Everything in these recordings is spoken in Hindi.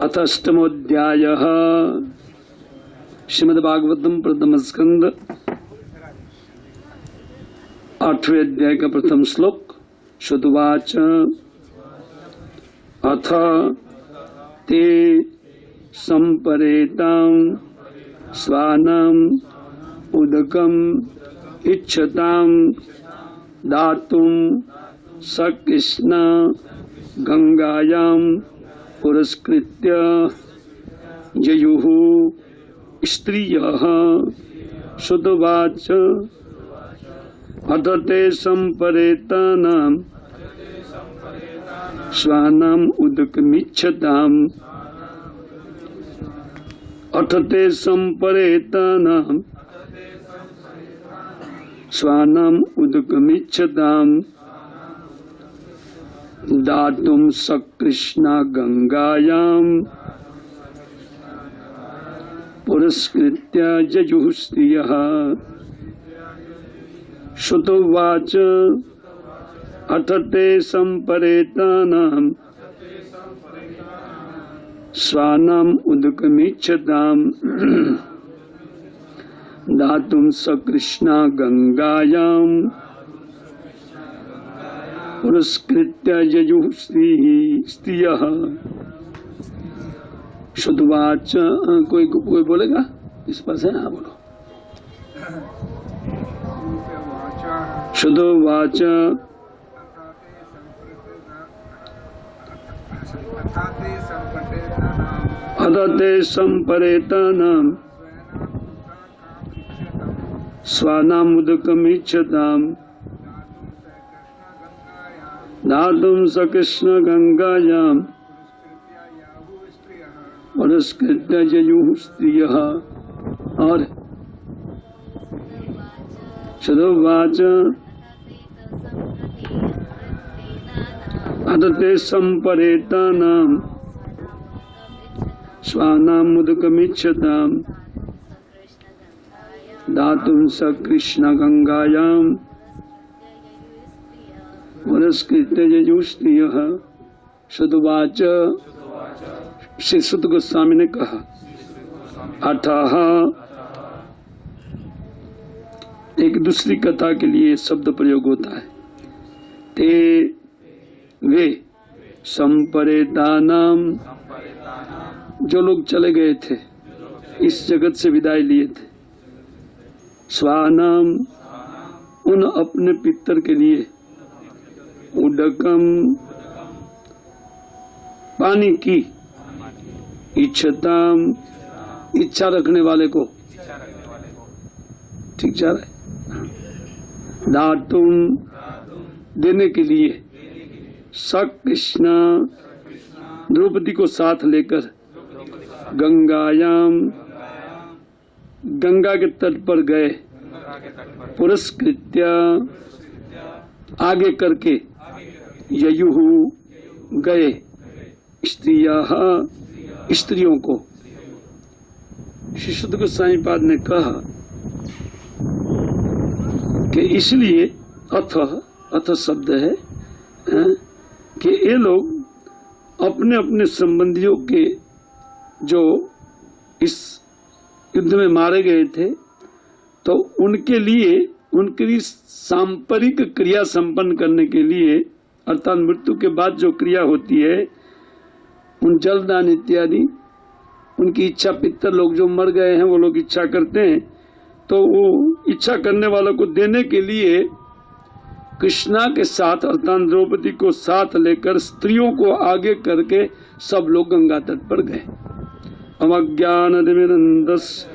अथ अष्टमोऽध्यायः श्रीमद्भागवतम प्रथम स्कंद 8वें अध्याय का प्रथम श्लोक। शुद्धवाच अथ ते संपरेतां स्वानाम् उदकम् इच्छतां दातुं सकृष्ण गंगायां पुरस्कृत्य ययुः स्त्रियः। शुद्धवाच अथ ते संपरेतानां स्वानाम् उदकमिच्छताम् अथ ते संपरेतानां स्वानाम् उदकमिच्छताम् दातुं सकृष्णा गंगायां पुरस्कृत्य ययुः स्त्रियः। श्रुतोवाच अथ ते संपरेतानां स्वानाम् उदकमिच्छताम् दातुं सकृष्णा गंगायां पुरस्कृत्य ययुः स्त्रियः। शुद्धवाच कोई बोलेगा इस पर से? हाँ बोलो। शुद्धवाच अथ ते संपरेतानां स्वानाम् उदकमिच्छताम् दातुं सकृष्ण गंगायां पुरस्कृत्य ययुः स्त्रियः। और शुद्धवाच अथ ते संपरेतानां स्वानाम् उदकमिच्छताम् दातुं सकृष्ण गंगायां पुरस्कृत्य ययुः स्त्रियः। शुद्धवाच श्री सुत गोस्वामी ने कहा अथः, एक दूसरी कथा के लिए शब्द प्रयोग होता है। ते वे संपरेतानां, जो लोग चले गए थे, इस जगत से विदाई लिए थे, स्वानाम, उन अपने पितर के लिए, उदकम, पानी की, इच्छताम, इच्छा रखने वाले को, ठीक जा रहा है, दातुम, देने के लिए, सकृष्ण, द्रौपदी को साथ लेकर, गंगायाम, गंगा के तट पर गए, पुरस्कृत्य, आगे करके, ययुः, गए, स्त्रियः, स्त्रियों को। श्री शुद्ध गोस्वामी पाद ने कहा कि इसलिए अथ शब्द है कि ये लोग अपने अपने संबंधियों के जो इस युद्ध में मारे गए थे, तो उनके लिए उनकी सांपरिक क्रिया संपन्न करने के लिए, अर्थात मृत्यु के बाद जो क्रिया होती है, उन जलदान इत्यादि, उनकी इच्छा, पितर लोग जो मर गए हैं वो लोग इच्छा करते हैं, तो वो इच्छा करने वालों को देने के लिए कृष्णा के साथ अर्थात द्रौपदी को साथ लेकर स्त्रियों को आगे करके सब लोग गंगा तट पर गए। अमज्ञानतिमिरन्धस्य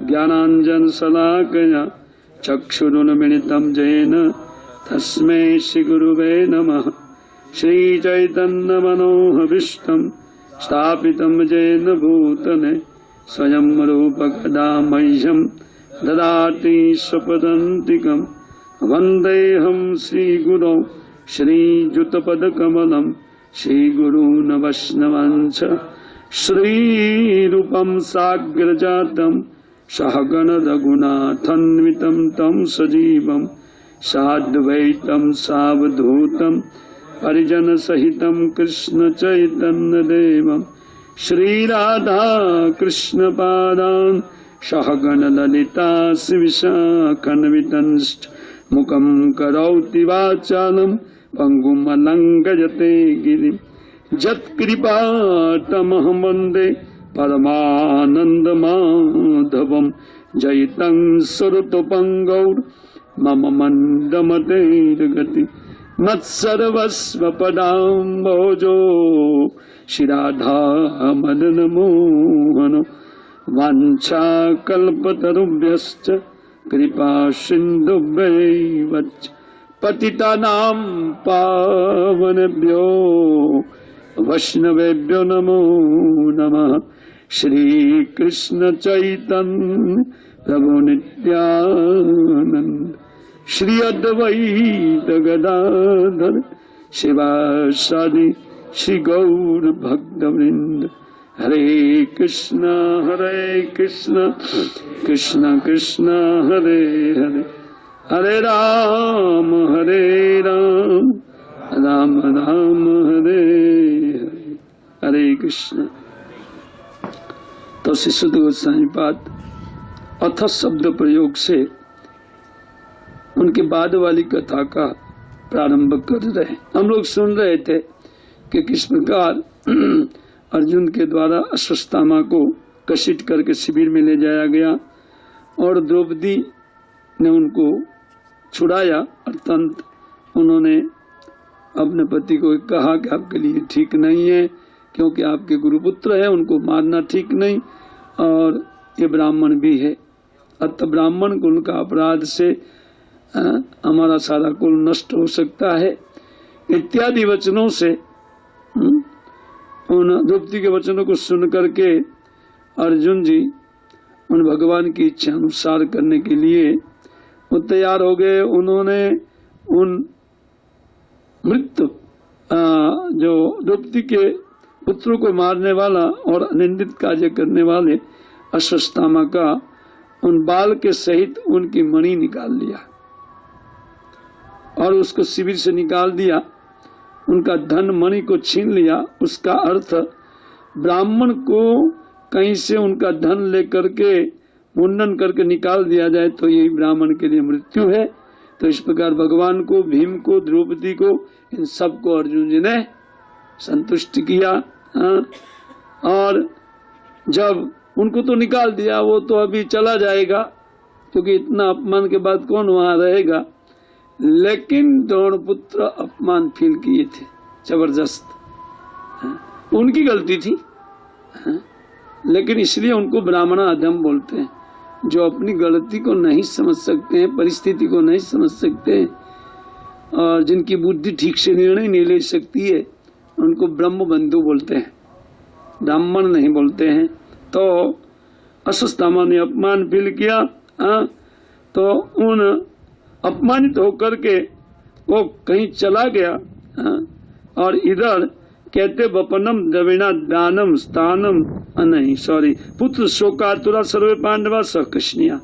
ज्ञानाञ्जन शलाकया चक्षुरुन्मीलितं येन तस्मै श्रीगुरुवे नमः। श्रीचैतन्यमनोभीष्टं स्थापितं येन भूतले स्वयं रूपकदा मह्यं ददाति स्वपदान्तिकं। वन्देऽहं श्रीगुरौ श्रीयुतपदकमलं श्रीगुरून् वैष्णवांश्च श्रीरूपं साग्रजातं सहगण रघुनाथन्वितं तं सजीवं साद्वैतं सावधूतं परिजन सहितं कृष्ण चैतन्य देवं श्री राधा कृष्ण पादान सहगण ललिता विशाखन्वितंश्च मुखं करोति वाचालं पंगुं लंघयते गिरिं यत्कृपातमहं वन्दे परमानंद माधवं जयितं सुरतोपंगौर मम मंदमतेर्गति मत्सर्वस्व पदाम्भोजो श्रीराधा मदन मोहन वाञ्छाकल्पतरुभ्यश्च कृपा सिन्धुभ्यैव च पतितानां पावनेभ्यो वैष्णवेभ्यो नमो नमः। श्री कृष्ण चैतन्य प्रभु नित्यानंद श्री अद्वैत गदाधर शिवासादि श्री गौर भक्तवृंद। हरे कृष्ण कृष्ण कृष्ण हरे हरे हरे राम राम राम हरे हरे हरे कृष्ण। तो श्री सुध गोस्वामी पाद अथ शब्द प्रयोग से उनके बाद वाली कथा का प्रारंभ कर रहे। हम लोग सुन रहे थे कि किस प्रकार अर्जुन के द्वारा अश्वत्थामा को कसीट करके शिविर में ले जाया गया और द्रौपदी ने उनको छुड़ाया। अर्थात उन्होंने अपने पति को कहा कि आपके लिए ठीक नहीं है, क्योंकि आपके गुरुपुत्र है, उनको मारना ठीक नहीं, और ये ब्राह्मण भी है, अतः ब्राह्मण कुल का अपराध से हमारा सारा कुल नष्ट हो सकता है इत्यादि वचनों से उन द्रौपदी के वचनों को सुन करके अर्जुन जी उन भगवान की इच्छा अनुसार करने के लिए वो तैयार हो गए। उन्होंने उन मृत्यु जो द्रौपदी के पुत्रों को मारने वाला और निंदित कार्य करने वाले अश्वत्थामा का उन बाल के सहित उनकी मणि निकाल लिया और उसको शिविर से निकाल दिया, उनका धन मणि को छीन लिया। उसका अर्थ ब्राह्मण को कहीं से उनका धन लेकर के मुंडन करके निकाल दिया जाए तो यही ब्राह्मण के लिए मृत्यु है। तो इस प्रकार भगवान को, भीम को, द्रौपदी को, इन सबको अर्जुन जी ने संतुष्ट किया। और जब उनको तो निकाल दिया, वो तो अभी चला जाएगा क्योंकि इतना अपमान के बाद कौन वहां रहेगा, लेकिन द्रोणपुत्र अपमान फील किए थे जबरदस्त। उनकी गलती थी, लेकिन इसलिए उनको ब्राह्मणा अधम बोलते हैं। जो अपनी गलती को नहीं समझ सकते हैं, परिस्थिति को नहीं समझ सकते हैं और जिनकी बुद्धि ठीक से निर्णय नहीं ले सकती है, उनको ब्रह्म बंधु बोलते हैं, ब्राह्मण नहीं बोलते हैं। तो अश्वत्थामा ने अपमान फील किया, तो उन अपमानित होकर के वो कहीं चला गया। और इधर कहते वपनम द्रविणा दानम स्थानम नहीं पुत्र शोकातुरा सर्वे पांडवा सह कृष्णिया।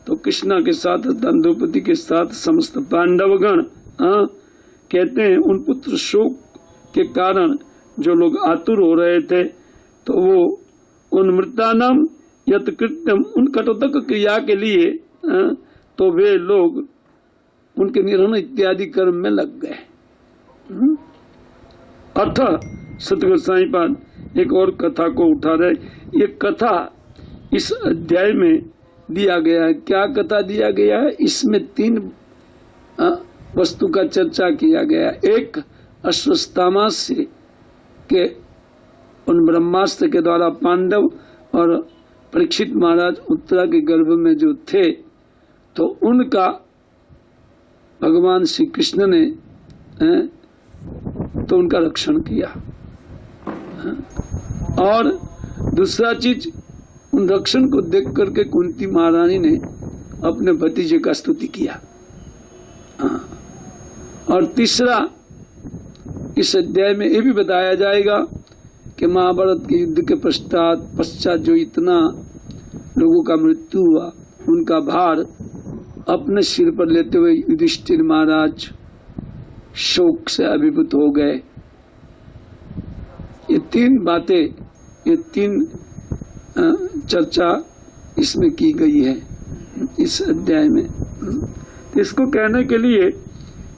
तो कृष्णा के साथ द्रौपदी के साथ समस्त पांडवगण कहते हैं उन पुत्र शोक के कारण जो लोग आतुर हो रहे थे, तो वो उन मृतानम यत्कृत्यम उन कटोतक क्रिया के लिए तो वे लोग उनके निधन इत्यादि कर्म में लग गए। अर्थ सत गोसाई पाद एक और कथा को उठा रहे। ये कथा इस अध्याय में दिया गया है। क्या कथा दिया गया है? इसमें 3 वस्तु का चर्चा किया गया। एक अश्वत्थामा से के उन ब्रह्मास्त्र के द्वारा पांडव और परीक्षित महाराज उत्तरा के गर्भ में जो थे, तो उनका भगवान श्री कृष्ण ने तो उनका रक्षण किया। और दूसरा चीज, उन रक्षण को देख करके कुंती महारानी ने अपने भतीजे का स्तुति किया। और तीसरा, इस अध्याय में ये भी बताया जाएगा कि महाभारत के युद्ध के पश्चात जो इतना लोगों का मृत्यु हुआ, उनका भार अपने सिर पर लेते हुए युधिष्ठिर महाराज शोक से अभिभूत हो गए। ये 3 बातें ये 3 चर्चा इसमें की गई है इस अध्याय में। इसको कहने के लिए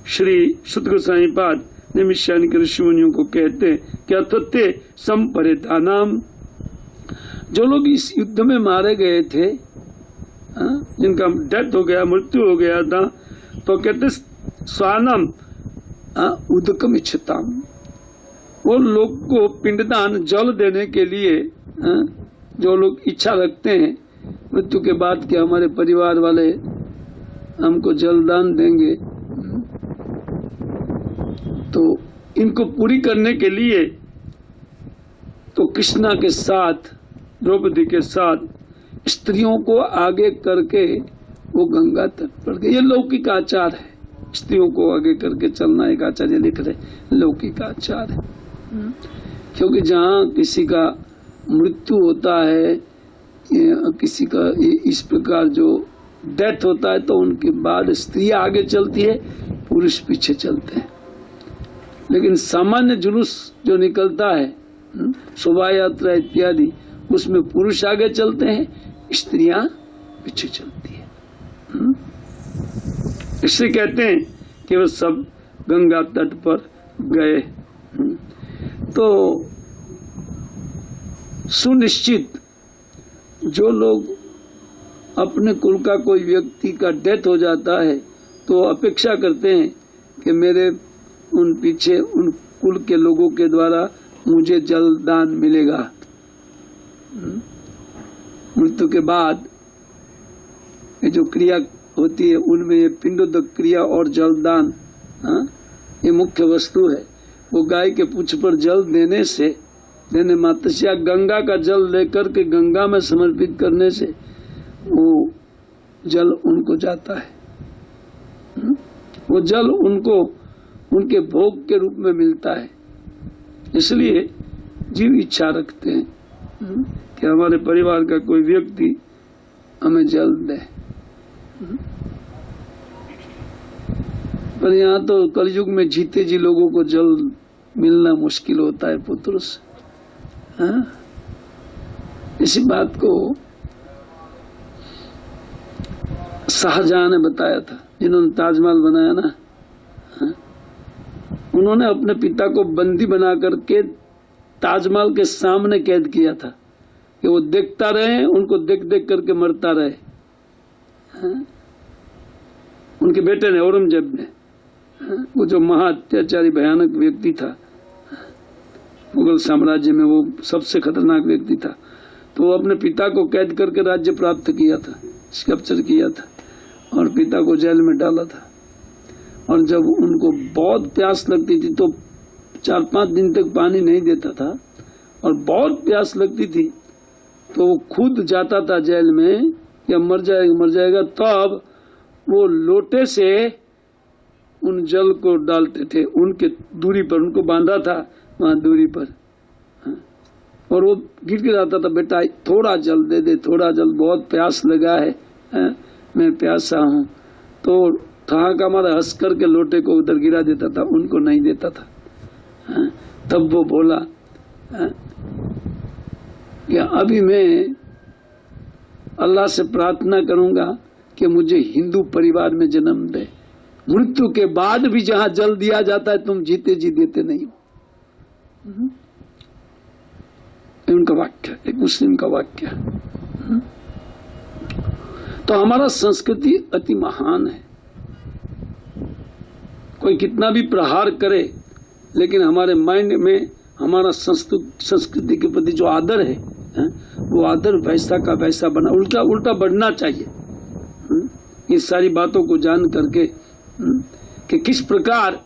श्री शुद्ध गोस्वामी पाद नैमिषारण्यक ऋषि मुनियों को कहते हैं कि अतत्ते संपरितानाम, जो लोग इस युद्ध में मारे गए थे, जिनका डेथ हो गया, मृत्यु हो गया था, तो कहते स्वानम उदकम इच्छताम, वो लोग को पिंडदान जल देने के लिए जो लोग इच्छा रखते हैं मृत्यु के बाद कि हमारे परिवार वाले हमको जलदान देंगे, तो इनको पूरी करने के लिए तो कृष्णा के साथ, द्रौपदी के साथ स्त्रियों को आगे करके वो गंगा तट पर गए। ये लौकिक आचार है, स्त्रियों को आगे करके चलना एक आचार्य लिख रहे, लौकिक आचार है। क्योंकि जहाँ किसी का मृत्यु होता है, किसी का इस प्रकार जो डेथ होता है, तो उनके बाद स्त्री आगे चलती है, पुरुष पीछे चलते हैं। लेकिन सामान्य जुलूस जो निकलता है, शोभा यात्रा इत्यादि, उसमें पुरुष आगे चलते हैं, स्त्रियां पीछे चलती है। इससे कहते हैं कि वो सब गंगा तट पर गए। तो सुनिश्चित जो लोग अपने कुल का कोई व्यक्ति का डेथ हो जाता है तो अपेक्षा करते हैं कि मेरे उन पीछे उन कुल के लोगों के द्वारा मुझे जलदान मिलेगा। मृत्यु के बाद ये जो क्रिया होती है उनमें ये पिंडोदक क्रिया और जलदान ये मुख्य वस्तु है। वो गाय के पूंछ पर जल देने मात्र से, या गंगा का जल लेकर के गंगा में समर्पित करने से वो जल उनको जाता है। वो जल उनको उनके भोग के रूप में मिलता है। इसलिए जीव इच्छा रखते हैं कि हमारे परिवार का कोई व्यक्ति हमें जल दे। पर यहाँ तो कलयुग में जीते जी लोगों को जल मिलना मुश्किल होता है पुत्र से। इसी बात को शाहजहां ने बताया था, जिन्होंने ताजमहल बनाया ना, उन्होंने अपने पिता को बंदी बना करके ताजमहल के सामने कैद किया था कि वो देखता रहे, उनको देख देख करके मरता रहे। उनके बेटे ने, औरंगजेब ने, वो जो महा अत्याचारी भयानक व्यक्ति था मुगल साम्राज्य में, वो सबसे खतरनाक व्यक्ति था, तो वो अपने पिता को कैद करके राज्य प्राप्त किया था, कैप्चर किया था और पिता को जेल में डाला था। और जब उनको बहुत प्यास लगती थी तो 4-5 दिन तक पानी नहीं देता था, और बहुत प्यास लगती थी तो वो खुद जाता था जेल में, या मर जाएगा, तब वो लोटे से उन जल को डालते थे उनके दूरी पर, उनको बांधा था वहां दूरी पर, और वो गिड़गिड़ाता था, बेटा थोड़ा जल दे दे, थोड़ा जल, बहुत प्यास लगा है, मैं प्यासा हूँ। तो ठहाका मारा हंस करके लोटे को उधर गिरा देता था, उनको नहीं देता था। तब वो बोला कि अभी मैं अल्लाह से प्रार्थना करूंगा कि मुझे हिंदू परिवार में जन्म दे, मृत्यु के बाद भी जहां जल दिया जाता है तुम जीते जी देते नहीं हो। उनका वाक्य, एक मुस्लिम का वाक्य। तो हमारा संस्कृति अति महान है, कोई कितना भी प्रहार करे, लेकिन हमारे माइंड में हमारा संस्कृति के प्रति जो आदर है, वो आदर वैसा का वैसा बना, उल्टा बढ़ना चाहिए। इस सारी बातों को जान करके कि किस प्रकार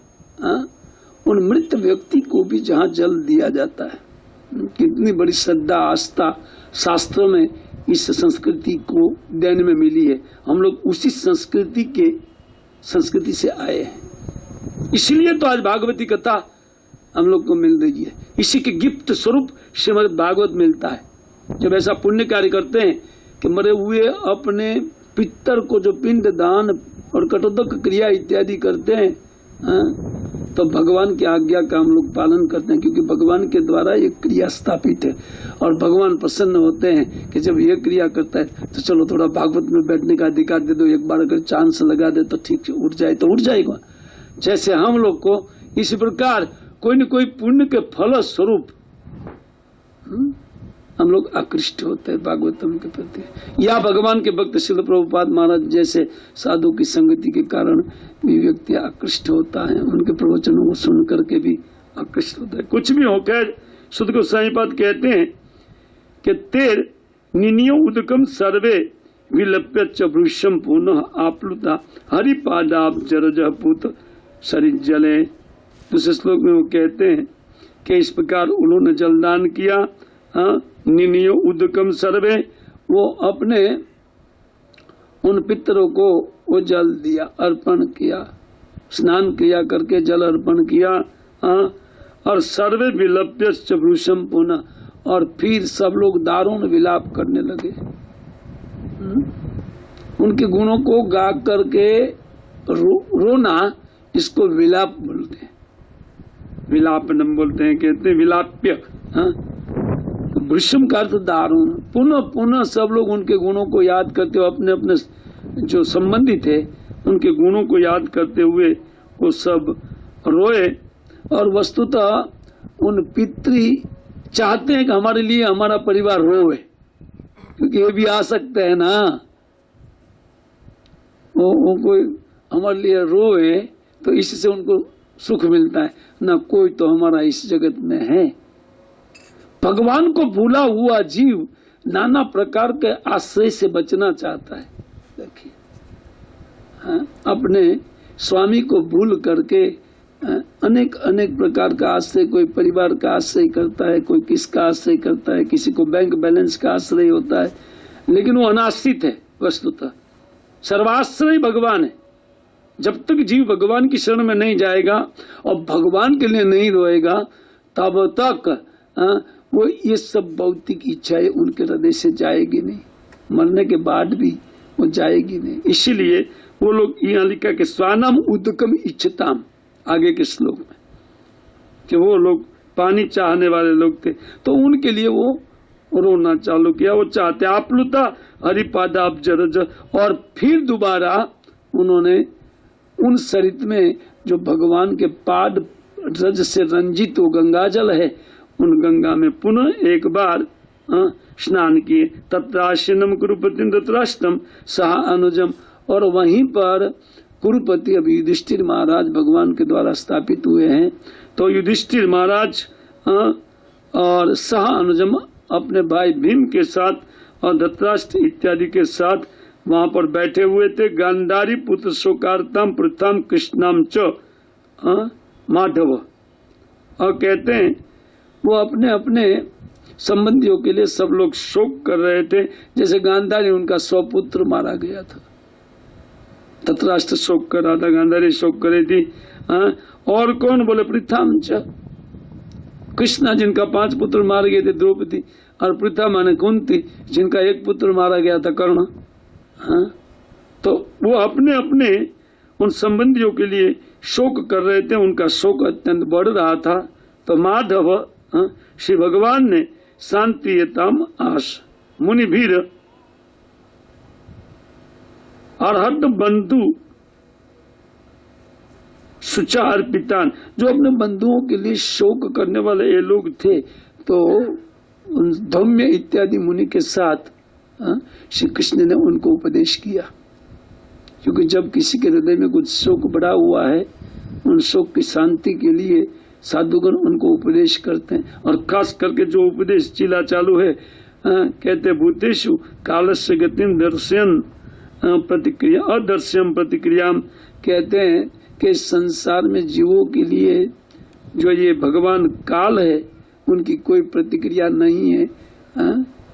उन मृत व्यक्ति को भी जहाँ जल दिया जाता है, कितनी बड़ी श्रद्धा आस्था शास्त्रों में इस संस्कृति को देने में मिली है। हम लोग उसी संस्कृति से आए हैं, इसलिए तो आज भागवती कथा हम लोग को मिल रही है। इसी के गिफ्ट स्वरूप श्रीमद् भागवत मिलता है। जब ऐसा पुण्य कार्य करते हैं कि मरे हुए अपने पितर को जो पिंड दान और कटोदक क्रिया इत्यादि करते हैं, तो भगवान की आज्ञा का हम लोग पालन करते हैं, क्योंकि भगवान के द्वारा ये क्रिया स्थापित है और भगवान प्रसन्न होते हैं कि जब ये क्रिया करता है तो चलो थोड़ा भागवत में बैठने का अधिकार दे दो, एक बार अगर चांस लगा दे तो ठीक से उठ जाए तो उठ जाएगा। जैसे हम लोग को इसी प्रकार कोई न कोई पुण्य के फल स्वरूप हम लोग आकृष्ट होते हैं भागवतम के प्रति, या भगवान के भक्त श्रील प्रभुपाद महाराज जैसे साधु की संगति के कारण भी व्यक्ति आकृष्ट होता है, उनके प्रवचनों को सुन करके भी आकृष्ट होता है। कुछ भी हो, खैर शुद्ध गोस्वामी पाद कहते हैं कि तेर निनियो उदकम सर्वे विलप्य च भृशम पुनः आप्लुता हरिपादाब जरजह पुत शरीर जले। दूसरे श्लोक में वो कहते हैं कि इस प्रकार उन्होंने जलदान किया, निनियो उदकम सर्वे, वो अपने उन पितरों को वो जल दिया, अर्पण किया, स्नान क्रिया करके जल अर्पण किया, और सर्वे विलप्य च भृशम पुनः, और फिर सब लोग दारुण विलाप करने लगे। उनके गुणों को गा करके रोना, इसको विलाप बोलते हैं, विलापनम बोलते हैं, कहते हैं विलाप्य। तो भृशम का अर्थ दारुण। पुनः पुनः सब लोग उनके गुणों को याद करते हुए, अपने अपने जो संबंधी थे उनके गुणों को याद करते हुए वो सब रोए। और वस्तुतः उन पितृ चाहते हैं कि हमारे लिए हमारा परिवार रोए, क्योंकि ये भी आ सकते हैं ना, वो कोई हमारे लिए रोए तो इससे उनको सुख मिलता है ना। कोई तो हमारा इस जगत में है। भगवान को भूला हुआ जीव नाना प्रकार के आश्रय से बचना चाहता है। देखिए, अपने स्वामी को भूल करके अनेक अनेक प्रकार का आश्रय, कोई परिवार का आश्रय करता है, कोई किसका आश्रय करता है, किसी को बैंक बैलेंस का आश्रय होता है, लेकिन वो अनाश्रित है। वस्तुतः सर्वाश्रय भगवान है। जब तक जीव भगवान की शरण में नहीं जाएगा और भगवान के लिए नहीं रोएगा, तब तक वो ये सब भौतिक इच्छाएं उनके हृदय से जाएगी नहीं, मरने के बाद भी वो जाएगी नहीं। इसीलिए वो लोग यहाँ लिखा कि स्वानम उदकम इच्छताम, आगे के श्लोक में, कि वो लोग पानी चाहने वाले लोग थे, तो उनके लिए वो रोना चालू किया। वो चाहते आप्लुता हरिपादाब जरज, और फिर दोबारा उन्होंने उन सरित में जो भगवान के पाद रज से रंजित वो गंगाजल है, उन गंगा में पुनः एक बार स्नान किए। तत्राश्रम कुरुपति धृतराष्ट्रम सह अनुजम, और वहीं पर कुरुपति अभी युधिष्ठिर महाराज भगवान के द्वारा स्थापित हुए हैं। तो युधिष्ठिर महाराज और सह अनुजम अपने भाई भीम के साथ और धृतराष्ट्र इत्यादि के साथ वहां पर बैठे हुए थे। गांधारी पुत्र शोकार्तम पृथम कृष्णम च माधव, और कहते हैं वो अपने अपने संबंधियों के लिए सब लोग शोक कर रहे थे। जैसे गांधारी, उनका स्वपुत्र मारा गया था, धृतराष्ट्र शोक कर रहा था, गांधारी शोक कर रही थी। और कौन बोले पृथम च, कृष्णा जिनका 5 पुत्र मार गए थे, द्रौपदी, और पृथा माने कुंती जिनका 1 पुत्र मारा गया था, कर्ण। तो वो अपने अपने उन संबंधियों के लिए शोक कर रहे थे, उनका शोक अत्यंत बढ़ रहा था। तो माधव श्री भगवान ने शांतियतम आश मुनि भीर अर्हत बंधु सुचा अर्पितान, जो अपने बंधुओं के लिए शोक करने वाले ये लोग थे, तो धौम्य इत्यादि मुनि के साथ श्री कृष्ण ने उनको उपदेश किया। क्योंकि जब किसी के हृदय में कुछ शोक बढ़ा हुआ है, उन शोक की शांति के लिए साधुगण उनको उपदेश करते हैं। और खास करके जो उपदेश चीला चालू है, कहते भूतेषु कालस्य गतिम दर्शयन प्रतिक्रिया अदर्श्यम प्रतिक्रिया, कहते हैं कि संसार में जीवों के लिए जो ये भगवान काल है, उनकी कोई प्रतिक्रिया नहीं है।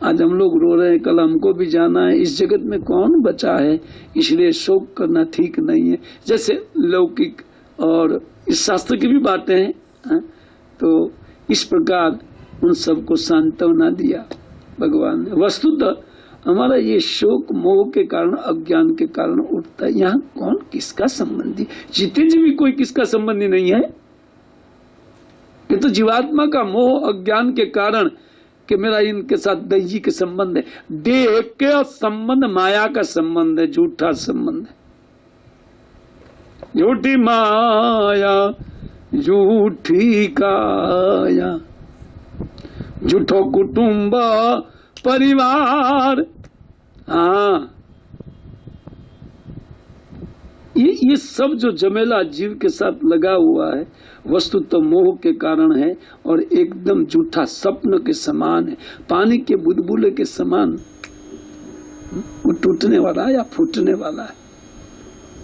आज हम लोग रो रहे हैं, कल हमको भी जाना है, इस जगत में कौन बचा है, इसलिए शोक करना ठीक नहीं है। जैसे लौकिक और इस शास्त्र की भी बातें हैं। तो इस प्रकार उन सबको सांत्वना दिया भगवान ने। वस्तुतः हमारा ये शोक मोह के कारण, अज्ञान के कारण उठता है। यहाँ कौन किसका संबंधी, जीते जी भी कोई किसका संबंधी नहीं है। ये तो जीवात्मा का मोह अज्ञान के कारण कि मेरा इनके साथ दैवी के संबंध है, देह के संबंध माया का संबंध है, झूठा संबंध है। झूठी माया झूठी काया, झूठो कुटुंब परिवार। हाँ, ये सब जो जमेला जीव के साथ लगा हुआ है वस्तु तो मोह के कारण है और एकदम झूठा स्वप्न के समान है, पानी के बुलबुले के समान। वो टूटने वाला है या फूटने वाला है।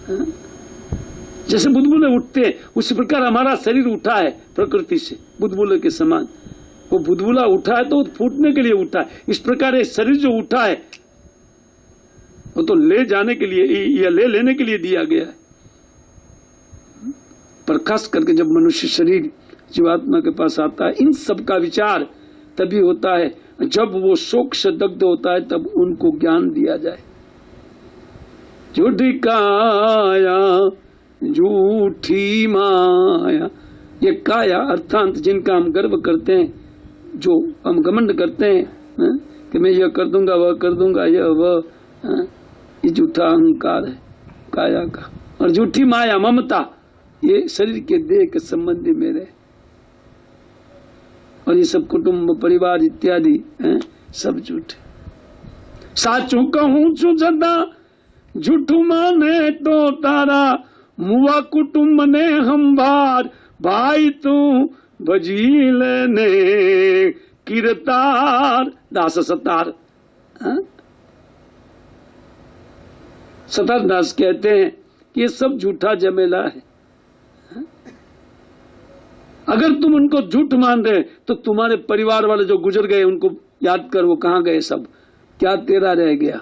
हाँ? जैसे बुलबुले उठते हैं उसी प्रकार हमारा शरीर उठा है प्रकृति से बुलबुले के समान। वो बुलबुला उठा है तो फूटने के लिए उठा है। इस प्रकार ये शरीर जो उठा है वो तो ले जाने के लिए या ले लेने के लिए दिया गया है। पर खास करके जब मनुष्य शरीर जीवात्मा के पास आता है, इन सब का विचार तभी होता है जब वो शोक से दग्ध होता है, तब उनको ज्ञान दिया जाए। झूठी काया झूठी माया, ये काया अर्थात जिनका हम गर्व करते हैं, जो हम घमंड करते हैं कि मैं यह कर दूंगा वह कर दूंगा, यह वह, ये झूठा अहंकार है काया का। और झूठी माया ममता, ये शरीर के देह के संबंधी मेरे, और ये सब कुटुंब परिवार इत्यादि सब झूठे। साचू कहूं छु जदा झूठू माने तो तारा, मुआ कुटुंब ने हम भाई तू भजील ने किरतार। दास सतार, सतार दास कहते हैं कि ये सब झूठा जमेला है। अगर तुम उनको झूठ मान रहे तो तुम्हारे परिवार वाले जो गुजर गए उनको याद कर, वो कहाँ गए सब, क्या तेरा रह गया?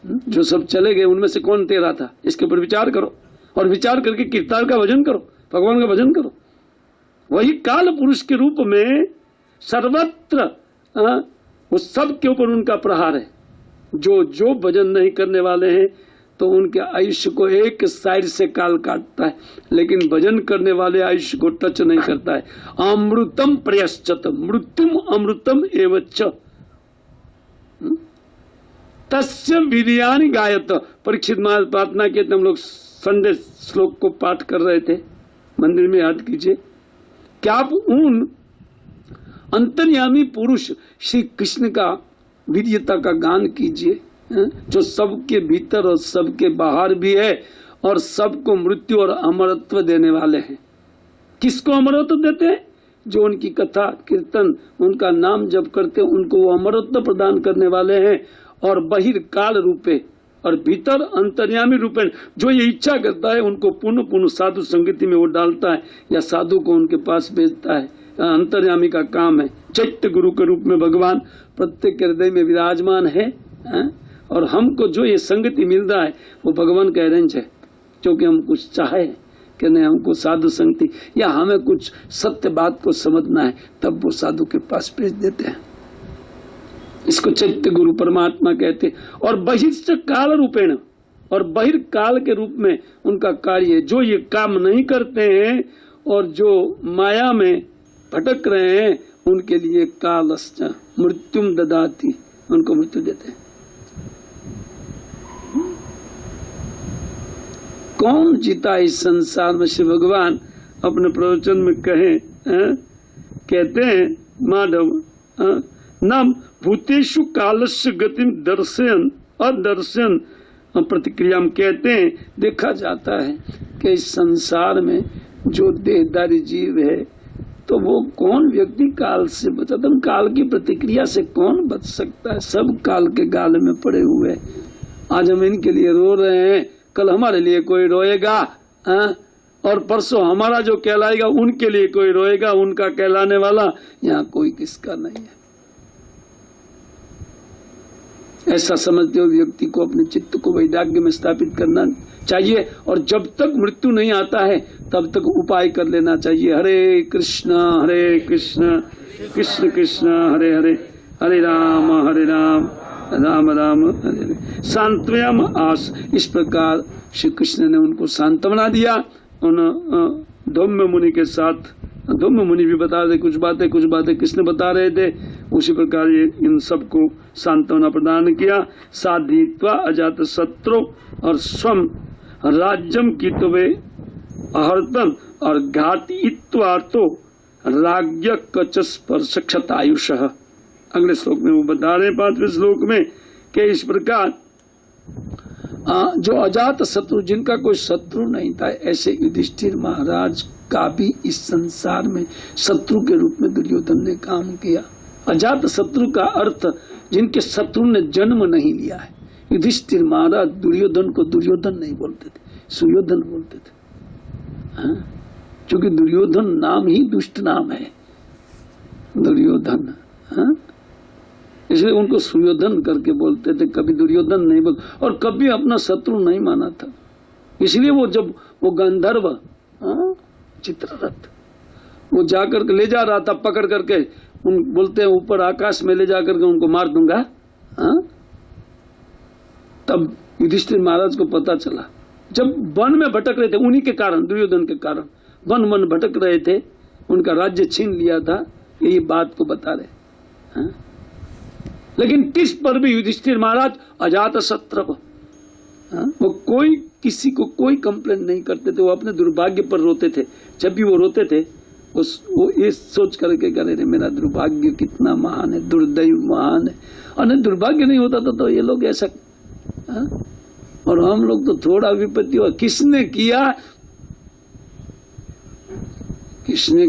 जो सब चले गए उनमें से कौन तेरा था? इसके ऊपर विचार करो और विचार करके कीर्तन का भजन करो, भगवान का भजन करो। वही काल पुरुष के रूप में सर्वत्र वो सब के ऊपर उनका प्रहार है। जो भजन नहीं करने वाले हैं तो उनके आयुष्य को एक साइड से काल काटता है, लेकिन भजन करने वाले आयुष्य को टच नहीं करता है। अमृतम प्रयश्चत मृत्युम अमृतम एवच्च तस्य वीर्यानि गायत। परीक्षित महाराज प्रार्थना किए थे, हम लोग संडे श्लोक को पाठ कर रहे थे मंदिर में, याद कीजिए। क्या आप उन अंतर्यामी पुरुष श्री कृष्ण का वीर्यता का गान कीजिए, जो सबके भीतर और सबके बाहर भी है और सबको मृत्यु और अमरत्व देने वाले हैं। किसको अमरत्व देते हैं? जो उनकी कथा कीर्तन उनका नाम जप करते हैं, उनको वो अमरत्व प्रदान करने वाले हैं। और बहिर्काल रूपे और भीतर अंतर्यामी रूपे जो ये इच्छा करता है उनको पुनः पुनः साधु संगति में वो डालता है या साधु को उनके पास भेजता है। अंतर्यामी का काम है। चैत्य गुरु के रूप में भगवान प्रत्येक हृदय में विराजमान है, और हमको जो ये संगति मिल रहा है वो भगवान का अरेंज है। क्योंकि हम कुछ चाहे कि नहीं, हमको साधु संगति या हमें कुछ सत्य बात को समझना है, तब वो साधु के पास भेज देते हैं। इसको चैत्य गुरु परमात्मा कहते हैं। और बहिर्च काल रूपेण, और बहिर्काल के रूप में उनका कार्य, जो ये काम नहीं करते हैं और जो माया में भटक रहे हैं उनके लिए कालश्च मृत्युम ददाति, उनको मृत्यु देते हैं। कौन जीता इस संसार में? श्री भगवान अपने प्रवचन में कहते हैं माधव न भूतेषु कालस्य गतिम दर्शन अदर्शन प्रतिक्रिया में, कहते हैं देखा जाता है कि इस संसार में जो देहधारी जीव है तो वो कौन व्यक्ति काल से बचा? तुम काल की प्रतिक्रिया से कौन बच सकता है? सब काल के गाल में पड़े हुए। आज हम इनके लिए रो रहे हैं, कल हमारे लिए कोई रोएगा, और परसों हमारा जो कहलाएगा उनके लिए कोई रोएगा। उनका कहलाने वाला यहाँ कोई किसका नहीं है। ऐसा समझते हुए व्यक्ति को अपने चित्त को वैराग्य में स्थापित करना चाहिए, और जब तक मृत्यु नहीं आता है तब तक उपाय कर लेना चाहिए। हरे कृष्ण कृष्ण कृष्ण हरे हरे, हरे राम राम राम हरे हरे। सांत्वयम आस, इस प्रकार श्री कृष्ण ने उनको सांत्वना दिया। उन धौम्य मुनि के साथ दोनों मुनि भी बता रहे कुछ बातें कृष्ण बता रहे थे। उसी प्रकार ये इन सबको सांत्वना प्रदान किया। साधित्वा अजात शत्रु और स्वम राज्यम कितवे अहर्तन और घातित्वार्थो राज्य कच स्पर्श क्षतायुष। अगले श्लोक में वो बता रहे 5वें श्लोक में कि इस प्रकार जो अजात शत्रु, जिनका कोई शत्रु नहीं था, ऐसे युधिष्ठिर महाराज का भी इस संसार में शत्रु के रूप में दुर्योधन ने काम किया। अजात शत्रु का अर्थ जिनके शत्रु ने जन्म नहीं लिया है। युधिष्ठिर महाराज दुर्योधन को दुर्योधन नहीं बोलते थे, सुयोधन बोलते थे, क्योंकि दुर्योधन नाम ही दुष्ट नाम है, दुर्योधन। इसलिए उनको सुयोधन करके बोलते थे, कभी दुर्योधन नहीं बोल, और कभी अपना शत्रु नहीं माना था। इसलिए वो जब वो गंधर्व चित्ररथ वो जाकर के ले जा रहा था, पकड़ करके उन बोलते हैं ऊपर आकाश में ले जाकर के उनको मार दूंगा। तब युधिष्ठिर महाराज को पता चला, जब वन में भटक रहे थे, उन्हीं के कारण, दुर्योधन के कारण वन भटक रहे थे, उनका राज्य छीन लिया था, यही बात को बता रहे। लेकिन किस पर भी युधिष्ठिर महाराज अजात शत्रु, वो कोई किसी को कोई कंप्लेन नहीं करते थे, वो अपने दुर्भाग्य पर रोते थे। जब भी वो रोते थे वो ये सोच करके करे मेरा दुर्भाग्य कितना महान है, दुर्दैव महान है। और दुर्भाग्य नहीं होता तो ये लोग ऐसा, और हम लोग तो थोड़ा विपत्ति हुआ, किसने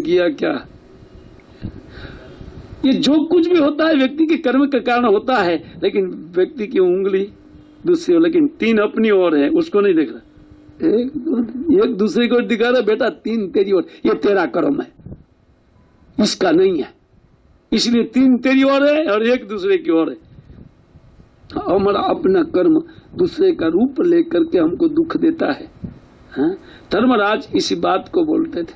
किया क्या, ये जो कुछ भी होता है व्यक्ति के कर्म के कारण होता है, लेकिन व्यक्ति की उंगली दूसरी, लेकिन 3 अपनी ओर है, उसको नहीं देख रहा। एक दूसरे को दिखा रहा, बेटा 3 तेरी ओर, ये तेरा कर्म है, इसका नहीं है, इसलिए 3 तेरी ओर है और 1 दूसरे की ओर है। हमारा अपना कर्म दूसरे का रूप लेकर के हमको दुख देता है। धर्मराज इसी बात को बोलते थे।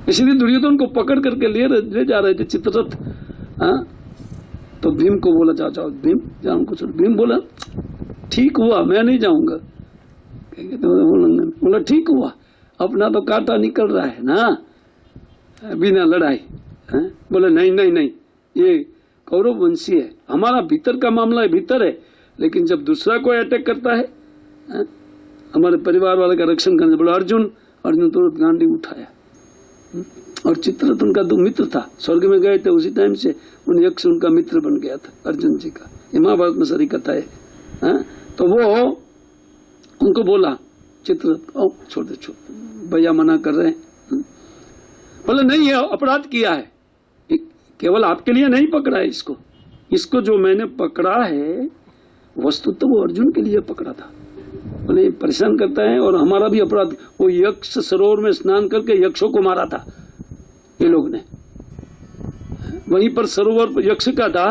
इसलिए दुर्योधन को पकड़ करके ले जा रहे थे चित्ररथ। तो भीम को बोला, जाओ भीम जाओ कुछ। भीम बोला ठीक हुआ, मैं नहीं जाऊंगा। बोला ठीक हुआ, अपना तो कांटा निकल रहा है ना बिना लड़ाई। बोले नहीं, ये कौरव वंशी है, हमारा भीतर का मामला है, भीतर है, लेकिन जब दूसरा कोई अटैक करता है, हमारे परिवार वाले का रक्षण करने। बोला अर्जुन तुरंत गांडी उठाया। और चित्ररथ उनका मित्र था, स्वर्ग में गए थे उसी टाइम से, उन यक्ष उनका मित्र बन गया था अर्जुन जी का। ये महाभारत में सारी कथा है। तो वो उनको बोला चित्ररथ, छोड़ दे, भैया मना कर रहे हैं। बोले नहीं, ये अपराध किया है, केवल आपके लिए नहीं पकड़ा है इसको जो मैंने पकड़ा है वस्तु तो वो अर्जुन के लिए पकड़ा था। बोले परेशान करता है और हमारा भी अपराध। वो यक्ष सरोवर में स्नान करके यक्षों को मारा था ये लोग ने। वहीं पर सरोवर यक्ष का था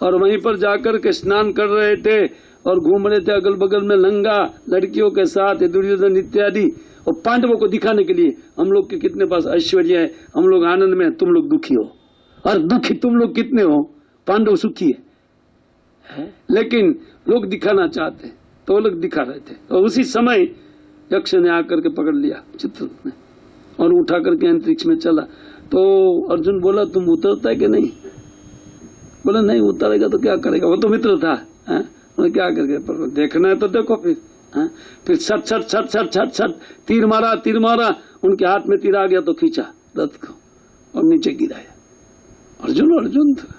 और वहीं पर जाकर के स्नान कर रहे थे और घूम रहे थे अगल बगल में नंगा लड़कियों के साथ, दुर्योधन इत्यादि। और पांडवों को दिखाने के लिए हम लोग के कितने पास ऐश्वर्य है, हम लोग आनंद में, तुम लोग दुखी हो, और दुखी तुम लोग कितने हो, पांडव सुखी है। लेकिन लोग दिखाना चाहते तो लोग दिखा रहे थे। और उसी समय यक्ष ने आकर के पकड़ लिया चित्ररथ ने और उठा करके अंतरिक्ष में चला। तो अर्जुन बोला तुम उतरता है कि नहीं? बोला नहीं, उतरेगा तो क्या करेगा, वो तो मित्र था। क्या करके देखना है तो देखो। फिर छट छट छट छट छट छट तीर मारा, उनके हाथ में तीर आ गया तो खींचा रथ को और नीचे गिराया। अर्जुन था।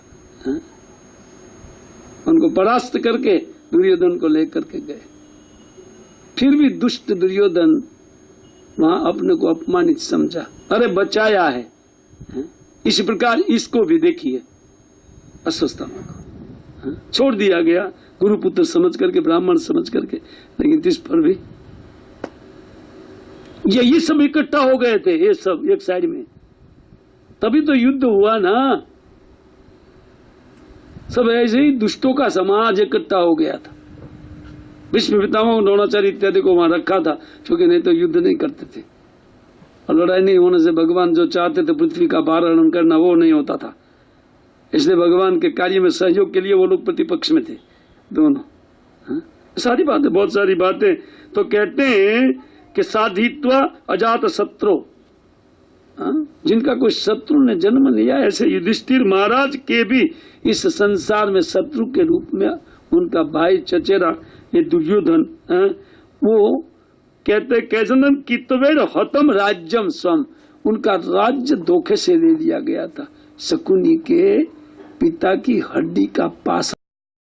उनको परास्त करके दुर्योधन को लेकर के गए। फिर भी दुष्ट दुर्योधन वहां अपने को अपमानित समझा, अरे बचाया है। इसी प्रकार इसको भी देखिए, अश्वत्थामा को छोड़ दिया गया गुरुपुत्र समझ करके, ब्राह्मण समझ करके, लेकिन इस पर भी ये सब इकट्ठा हो गए थे, ये सब एक साइड में, तभी तो युद्ध हुआ ना। सब ऐसे ही दुष्टों का समाज इकट्ठा हो गया था। भीष्म पितामह द्रोणाचार्य इत्यादि को वहां रखा था, क्योंकि नहीं तो युद्ध नहीं करते थे और लड़ाई नहीं होने से भगवान जो चाहते थे पृथ्वी का भारण करना, वो नहीं होता था। इसलिए भगवान के कार्य में सहयोग के लिए वो लोग प्रतिपक्ष में थे दोनों। सारी बातें, बहुत सारी बातें। तो कहते हैं कि साधित्वा अजात शत्रु, जिनका कोई शत्रु ने जन्म लिया, ऐसे युधिष्ठिर महाराज के भी इस संसार में शत्रु के रूप में उनका भाई चचेरा ये दुर्योधन, वो कहते कैजनन कितवेर हतम राज्यम स्वम, उनका राज्य धोखे से ले लिया गया था। शकुनी के पिता की हड्डी का पास